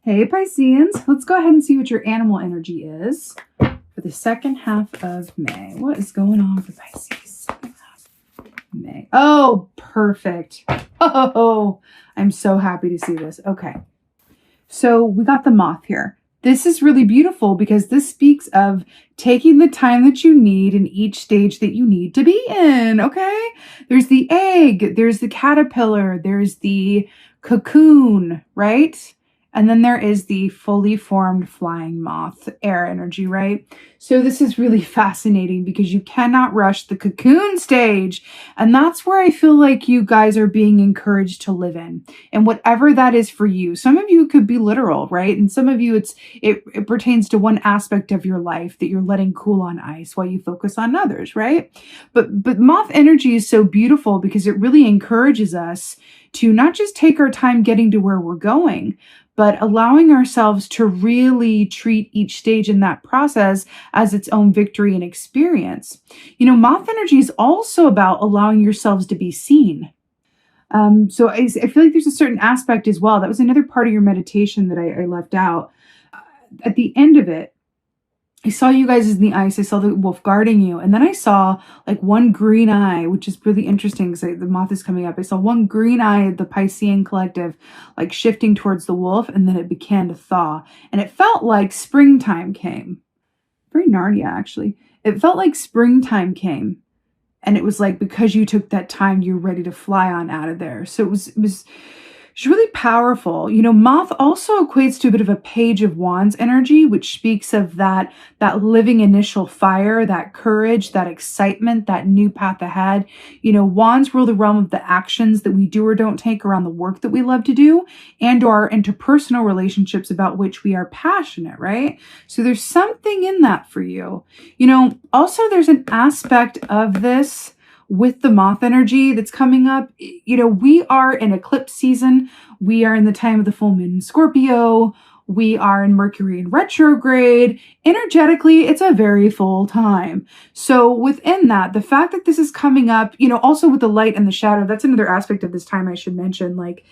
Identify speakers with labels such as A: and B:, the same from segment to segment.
A: Hey Pisceans, let's go ahead and see what your animal energy is for the second half of May. What is going on for Pisces? May. Oh, perfect. Oh, I'm so happy to see this. Okay. So we got the moth here. This is really beautiful because this speaks of taking the time that you need in each stage that you need to be in, okay? There's the egg, there's the caterpillar, there's the cocoon, right? And then there is the fully formed flying moth, air energy, right? So this is really fascinating because you cannot rush the cocoon stage. And that's where I feel like you guys are being encouraged to live in. And whatever that is for you. Some of you could be literal, right? And some of you, it pertains to one aspect of your life that you're letting cool on ice while you focus on others, right? But moth energy is so beautiful because it really encourages us to not just take our time getting to where we're going, but allowing ourselves to really treat each stage in that process as its own victory and experience. You know, moth energy is also about allowing yourselves to be seen. So I feel like there's a certain aspect as well. That was another part of your meditation that I left out. At the end of it, I saw you guys in the ice. I saw the wolf guarding you. And then I saw like one green eye, which is really interesting because the moth is coming up. I saw one green eye of the Piscean collective, like shifting towards the wolf. And then it began to thaw. And it felt like springtime came. Very Narnia, actually. It felt like springtime came. And it was like, because you took that time, you're ready to fly on out of there. So it was really powerful. You know, moth also equates to a bit of a page of wands energy, which speaks of that living initial fire, that courage, that excitement, that new path ahead. You know, wands rule the realm of the actions that we do or don't take around the work that we love to do and our interpersonal relationships about which we are passionate, right? So there's something in that for you. You know, also there's an aspect of this with the moth energy that's coming up. You know, we are in eclipse season. We are in the time of the full moon in Scorpio. We are in Mercury in retrograde. Energetically, it's a very full time. So within that, the fact that this is coming up, you know, also with the light and the shadow, that's another aspect of this time I should mention. Like,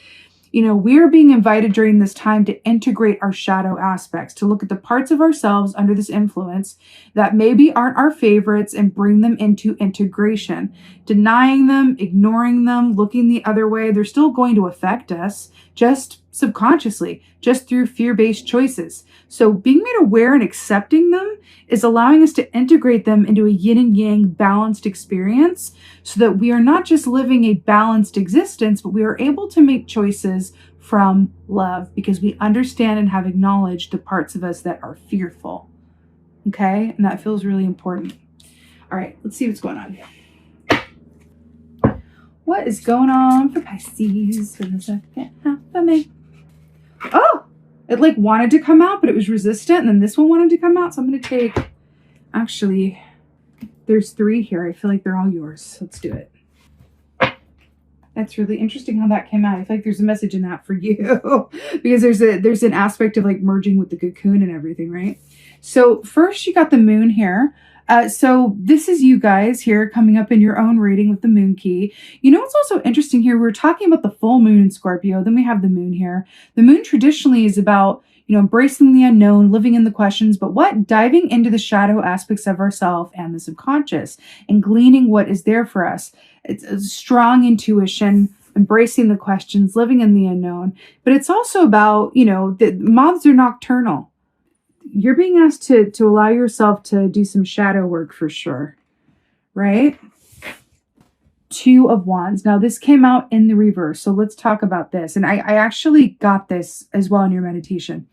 A: you know, we're being invited during this time to integrate our shadow aspects, to look at the parts of ourselves under this influence that maybe aren't our favorites and bring them into integration. Denying them, ignoring them, looking the other way, they're still going to affect us, just subconsciously, just through fear-based choices. So being made aware and accepting them is allowing us to integrate them into a yin and yang balanced experience so that we are not just living a balanced existence, but we are able to make choices from love because we understand and have acknowledged the parts of us that are fearful. Okay? And that feels really important. All right, let's see what's going on. What is going on for Pisces for the second half of May? Oh, it like wanted to come out, but it was resistant. And then this one wanted to come out. So I'm going to take, actually, there's 3 here. I feel like they're all yours. Let's do it. That's really interesting how that came out. I feel like there's a message in that for you because there's an aspect of like merging with the cocoon and everything, right? So first you got the moon here. So this is you guys here coming up in your own reading with the moon key. You know what's also interesting here? We're talking about the full moon in Scorpio. Then we have the moon here. The moon traditionally is about, you know, embracing the unknown, living in the questions, but what? Diving into the shadow aspects of ourselves and the subconscious and gleaning what is there for us. It's a strong intuition, embracing the questions, living in the unknown. But it's also about, you know, the moths are nocturnal. You're being asked to allow yourself to do some shadow work for sure, right? 2 of Wands. Now this came out in the reverse. So let's talk about this. And I actually got this as well in your meditation,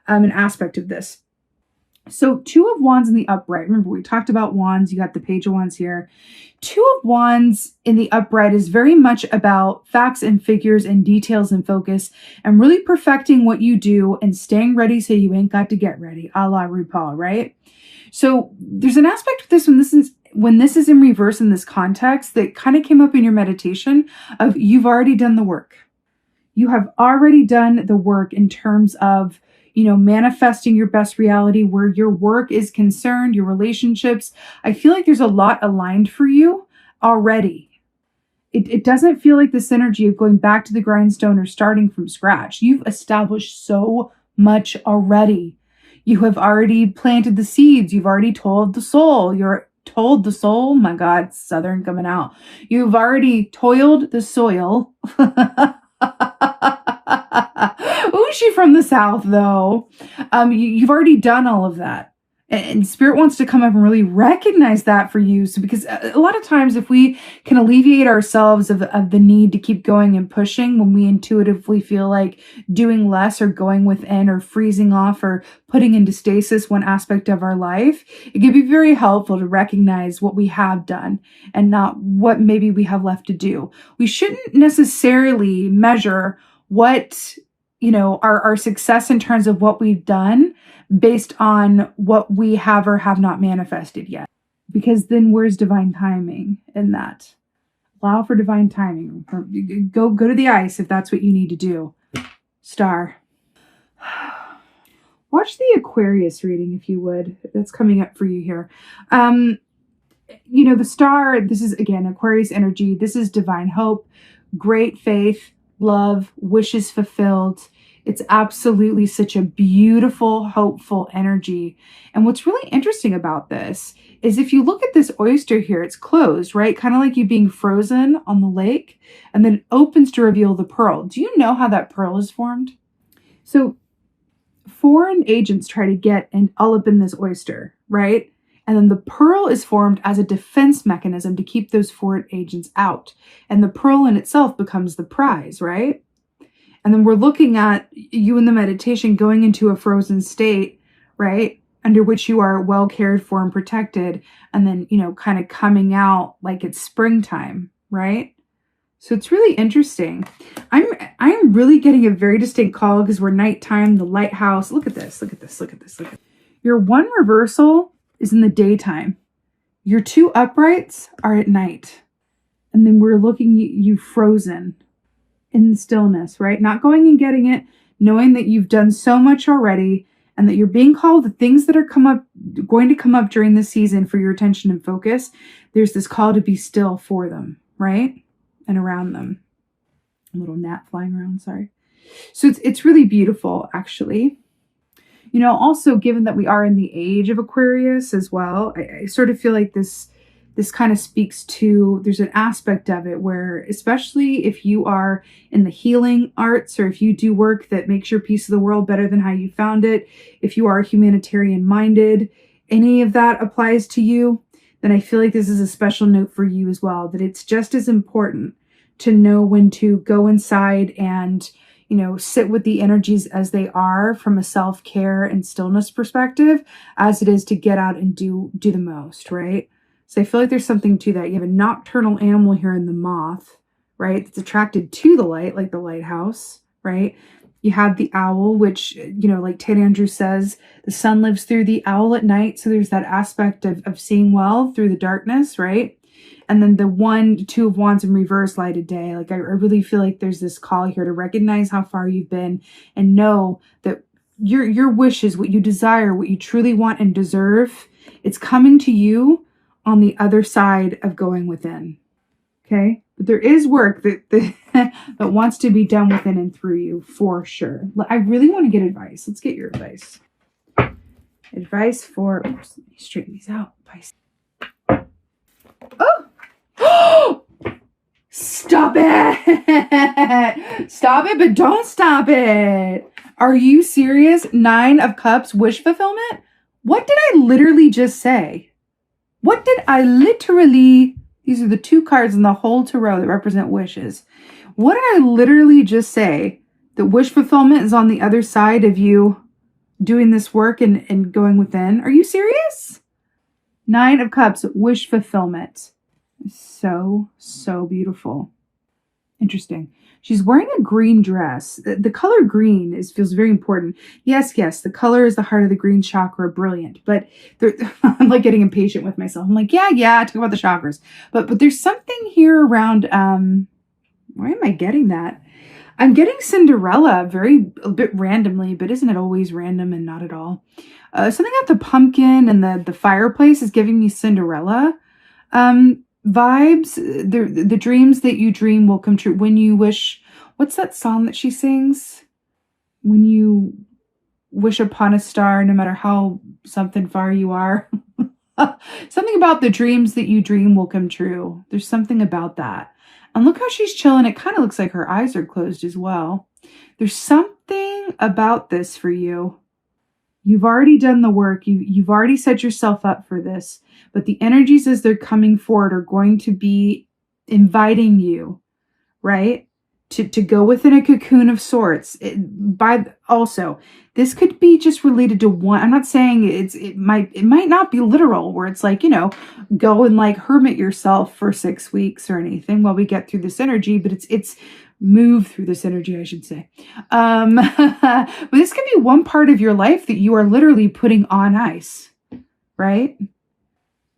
A: an aspect of this. So 2 of Wands in the upright. Remember, we talked about Wands. You got the Page of Wands here. 2 of Wands in the upright is very much about facts and figures and details and focus and really perfecting what you do and staying ready so you ain't got to get ready, a la RuPaul, right? So there's an aspect of this when this is in reverse in this context that kind of came up in your meditation of you've already done the work. You have already done the work in terms of, you know, manifesting your best reality where your work is concerned, your relationships. I feel like there's a lot aligned for you already. It doesn't feel like this energy of going back to the grindstone or starting from scratch. You've established so much already. You have already planted the seeds. You've already told the soul. You're told the soul. My God, Southern coming out. You've already toiled the soil. Ooh, she from the South, though. You've already done all of that. And Spirit wants to come up and really recognize that for you. So, because a lot of times if we can alleviate ourselves of the need to keep going and pushing when we intuitively feel like doing less or going within or freezing off or putting into stasis one aspect of our life, it can be very helpful to recognize what we have done and not what maybe we have left to do. We shouldn't necessarily measure what, our success in terms of what we've done based on what we have or have not manifested yet. Because then where's divine timing in that? Allow for divine timing. Go to the ice if that's what you need to do. Star. Watch the Aquarius reading if you would. That's coming up for you here. The star, this is again Aquarius energy. This is divine hope, great faith, love, wishes fulfilled. It's absolutely such a beautiful, hopeful energy. And what's really interesting about this is if you look at this oyster here, it's closed, right? Kind of like you being frozen on the lake, and then it opens to reveal the pearl. Do you know how that pearl is formed? So foreign agents try to get all up in this oyster, right? And then the pearl is formed as a defense mechanism to keep those foreign agents out. And the pearl in itself becomes the prize, right? And then we're looking at you in the meditation going into a frozen state, right? Under which you are well cared for and protected. And then, kind of coming out like it's springtime, right? So it's really interesting. I'm really getting a very distinct call because we're nighttime, the lighthouse. Look at this. Your one reversal is in the daytime. Your two uprights are at night. And then we're looking at you frozen in the stillness, right? Not going and getting it, knowing that you've done so much already and that you're being called the things that are going to come up during this season for your attention and focus. There's this call to be still for them, right? And around them. A little gnat flying around, sorry. So it's really beautiful, actually. Also given that we are in the age of Aquarius as well, I sort of feel like this kind of speaks to, there's an aspect of it where, especially if you are in the healing arts or if you do work that makes your piece of the world better than how you found it, if you are humanitarian minded, any of that applies to you, then I feel like this is a special note for you as well, that it's just as important to know when to go inside and, sit with the energies as they are from a self-care and stillness perspective, as it is to get out and do the most, right? So I feel like there's something to that. You have a nocturnal animal here in the moth, right? That's attracted to the light, like the lighthouse, right? You have the owl, which, like Ted Andrews says, the sun lives through the owl at night. So there's that aspect of seeing well through the darkness, right? And then the two of wands in reverse, light of day. Like I really feel like there's this call here to recognize how far you've been and know that your wishes, what you desire, what you truly want and deserve, it's coming to you on the other side of going within. Okay? But there is work that wants to be done within and through you for sure. I really want to get advice. Let's get your advice. Advice for, oops, let me straighten these out. Pisces. Oh! Stop it! Stop it, but don't stop it. Are you serious? 9 of Cups, wish fulfillment? What did I literally just say? These are the 2 cards in the whole tarot that represent wishes. What did I literally just say? That wish fulfillment is on the other side of you doing this work and going within? Are you serious? 9 of Cups, wish fulfillment. So beautiful. Interesting. She's wearing a green dress. The color green feels very important. Yes, the color is the heart of the green chakra. Brilliant. But I'm like getting impatient with myself. I'm like, yeah, talk about the chakras. But there's something here around, why am I getting that? I'm getting Cinderella a bit randomly, but isn't it always random and not at all? Something about the pumpkin and the fireplace is giving me Cinderella. Vibes, the dreams that you dream will come true when you wish. What's that song that she sings? When you wish upon a star no matter how something far you are. Something about the dreams that you dream will come true. There's something about that. And look how she's chilling. It kind of looks like her eyes are closed as well. There's something about this for you. You've already done the work. You've already set yourself up for this. But the energies as they're coming forward are going to be inviting you, right? To go within a cocoon of sorts. Also, this could be just related to one. I'm not saying it might not be literal where it's like, go and like hermit yourself for 6 weeks or anything while we get through this energy, but it's move through this energy, I should say. But this could be one part of your life that you are literally putting on ice, right?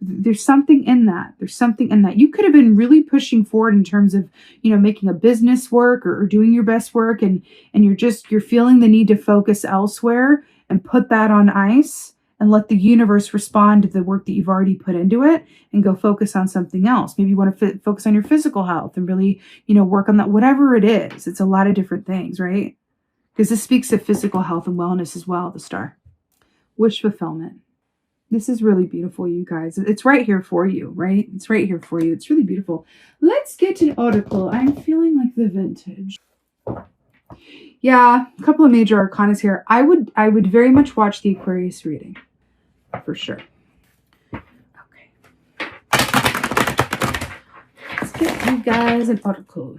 A: There's something in that. There's something in that. You could have been really pushing forward in terms of, making a business work or doing your best work. And you're feeling the need to focus elsewhere and put that on ice and let the universe respond to the work that you've already put into it and go focus on something else. Maybe you want to focus on your physical health and really, work on that, whatever it is. It's a lot of different things, right? Because this speaks of physical health and wellness as well, the star. Wish fulfillment. This is really beautiful, you guys. It's right here for you, right? It's right here for you. It's really beautiful. Let's get an oracle. I'm feeling like the vintage. Yeah, a couple of major arcanas here. I would very much watch the Aquarius reading. For sure. Okay. Let's get you guys an oracle.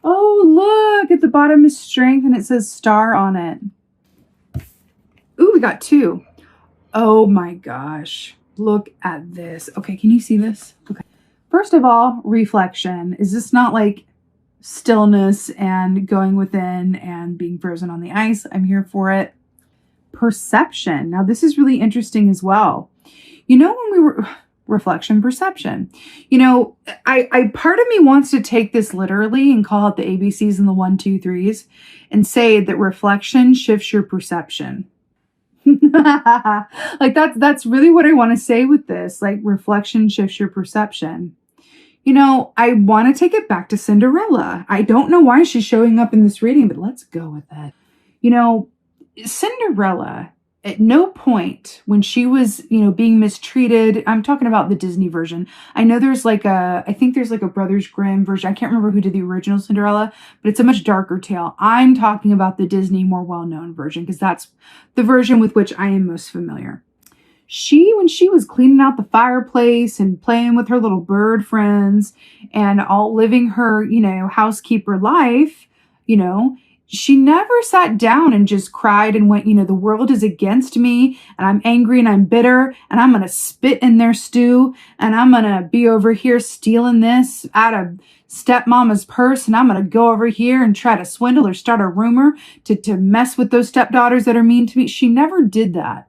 A: Oh, look! At the bottom is strength and it says star on it. Ooh, we got 2. Oh my gosh, look at this. Okay, can you see this? Okay. First of all, reflection. Is this not like stillness and going within and being frozen on the ice? I'm here for it. Perception. Now, this is really interesting as well. When we were reflection, perception, I part of me wants to take this literally and call it the ABCs and the 1, 2, 3s and say that reflection shifts your perception. Like that's really what I want to say with this. Like reflection shifts your perception. I want to take it back to Cinderella. I don't know why she's showing up in this reading, but let's go with it. Cinderella, at no point when she was, being mistreated, I'm talking about the Disney version. I know I think there's like a Brothers Grimm version. I can't remember who did the original Cinderella, but it's a much darker tale. I'm talking about the Disney more well-known version because that's the version with which I am most familiar. When she was cleaning out the fireplace and playing with her little bird friends and all living her, housekeeper life, she never sat down and just cried and went, the world is against me and I'm angry and I'm bitter and I'm going to spit in their stew and I'm going to be over here stealing this out of stepmama's purse and I'm going to go over here and try to swindle or start a rumor to mess with those stepdaughters that are mean to me. She never did that.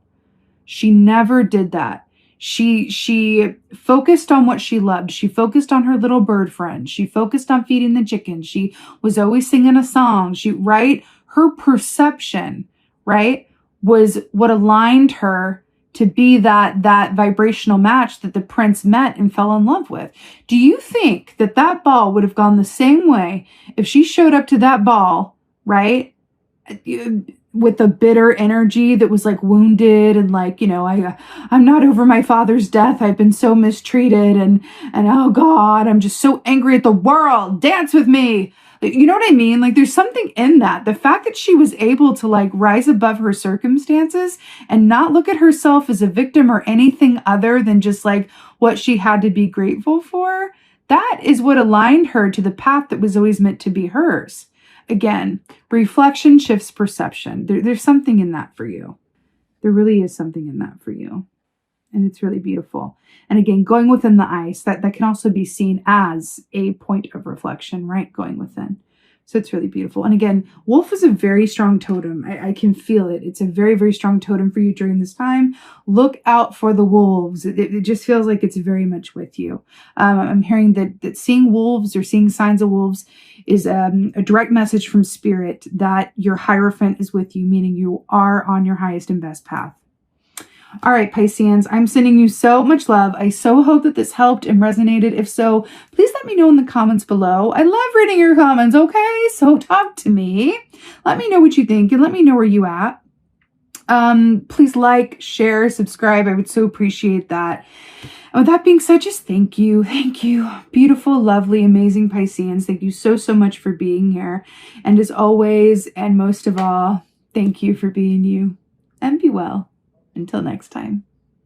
A: She never did that. She focused on what she loved. She focused on her little bird friend. She focused on feeding the chickens. She was always singing a song. Her perception, right, was what aligned her to be that vibrational match that the prince met and fell in love with. Do you think that ball would have gone the same way if she showed up to that ball, right, with a bitter energy that was like wounded and like, I'm not over my father's death. I've been so mistreated and oh God, I'm just so angry at the world. Dance with me. You know what I mean? Like there's something in that. The fact that she was able to like rise above her circumstances and not look at herself as a victim or anything other than just like what she had to be grateful for. That is what aligned her to the path that was always meant to be hers. Again, reflection shifts perception. There's something in that for you. There really is something in that for you. And it's really beautiful. And again, going within the ice, that can also be seen as a point of reflection, right? Going within. So it's really beautiful. And again, wolf is a very strong totem. I can feel it. It's a very, very strong totem for you during this time. Look out for the wolves. It just feels like it's very much with you. I'm hearing that seeing wolves or seeing signs of wolves is a direct message from spirit that your Hierophant is with you, meaning you are on your highest and best path. All right, Pisceans, I'm sending you so much love. I so hope that this helped and resonated. If so, please let me know in the comments below. I love reading your comments, okay? So talk to me. Let me know what you think and let me know where you at. Please like, share, subscribe. I would so appreciate that. And with that being said, just thank you. Thank you. Beautiful, lovely, amazing Pisceans. Thank you so, so much for being here. And as always, and most of all, thank you for being you. And be well. Until next time.